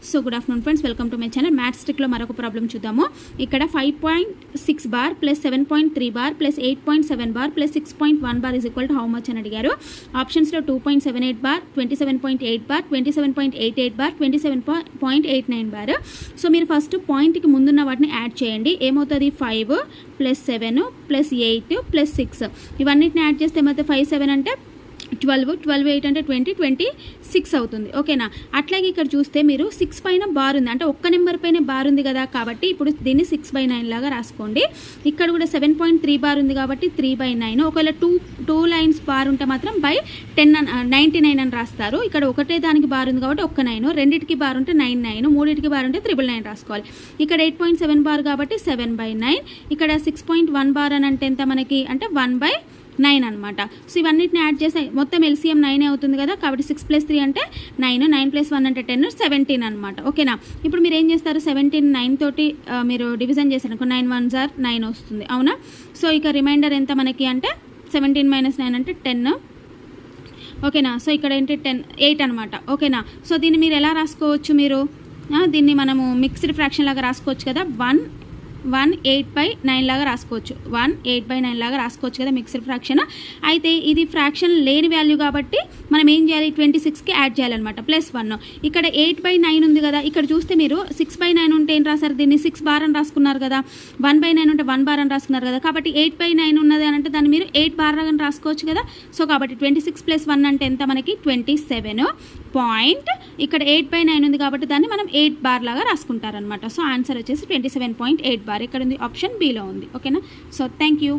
So good afternoon friends, welcome to my channel. Maths ట్రిక్లో మరొక problem చూద్దాము. ఇక్కడ 5.6 bar plus 7.3 bar plus 8.7 bar plus 6.1 bar is equal to how much అని అడిగారు. ఆప్షన్స్లో 2.78 bar, 27.8 bar, 27.88 bar, 27.89 bar. So మీరు first పాయింట్కి ముందున్న వాటిని యాడ్ చేయండి. ఏమవుతుంది? 5 ప్లస్ 7 ప్లస్ 8 ప్లస్ 6 ఇవన్నిటిని యాడ్ చేస్తే ఏమవుతుంది? 5 7 అంటే 12, 12 8 అంటే 20, 26 అవుతుంది. ఓకేనా? అట్లాగే ఇక్కడ చూస్తే మీరు 6 పైన బార్ ఉంది, అంటే ఒక్క నెంబర్ పైన బార్ ఉంది కదా, కాబట్టి ఇప్పుడు దీన్ని 6/9 లాగా రాసుకోండి. ఇక్కడ కూడా 7.3 బార్ ఉంది కాబట్టి 3/9. ఒకవేళ టూ లైన్స్ బార్ ఉంటే మాత్రం బై 99 అని రాస్తారు. ఇక్కడ ఒకటే దానికి బార్ ఉంది కాబట్టి ఒక్క 9, రెండింటికి బార్ ఉంటే 99, మూడింటికి బార్ ఉంటే 999 రాసుకోవాలి. ఇక్కడ 8.7 బార్ కాబట్టి 7/9. ఇక్కడ 6.1 బార్ అని అంటే ఎంత మనకి? అంటే 1/9 అనమాట. సో ఇవన్నిటిని యాడ్ చేస్తే మొత్తం ఎల్సిఎం 9 అవుతుంది కదా, కాబట్టి 6 + 3 అంటే 9, 9 + 1 అంటే 10, 17 అనమాట. ఓకేనా? ఇప్పుడు మీరు ఏం చేస్తారు? 17 9 తోటి మీరు డివిజన్ చేశారు, 9 1s are 9 వస్తుంది. అవునా? సో ఇక రిమైండర్ ఎంత మనకి అంటే 17 - 9 అంటే 10. ఓకేనా? సో ఇక్కడ ఏంటి 8 అనమాట. ఓకేనా? సో దీన్ని మీరు ఎలా రాసుకోవచ్చు? మీరు దీన్ని మనము మిక్స్డ్ ఫ్రాక్షన్ లాగా రాసుకోవచ్చు కదా. 1 8/9 లాగా రాసుకోవచ్చు. 1 8/9 లాగా రాసుకోవచ్చు కదా మిక్స్డ్ ఫ్రాక్షన్. అయితే ఇది ఫ్రాక్షన్ లేని వాల్యూ కాబట్టి మనం ఏం చేయాలి? 26కి యాడ్ చేయాలన్నమాట, +1. ఇక్కడ 8/9 ఉంది కదా, ఇక్కడ చూస్తే మీరు 6/9 ఉంటే ఏం రాశారు? దీన్ని 6 బార్ అని రాసుకున్నారు కదా. 1/9 ఉంటే 1 బార్ అని రాసుకున్నారు కదా, కాబట్టి 8/9 ఉన్నది అని అంటే దాన్ని మీరు 8 బార్ అని రాసుకోవచ్చు కదా. సో కాబట్టి 26 + 1 అంటే ఎంత మనకి? 27. పాయింట్ ఇక్కడ 8/9 ఉంది కాబట్టి దాన్ని మనం 8 బార్ లాగా రాసుకుంటారనమాట. సో ఆన్సర్ వచ్చేసి 27.8 బార్. ఇక్కడ ఉంది, ఆప్షన్ బిలో ఉంది. ఓకేనా? So thank you.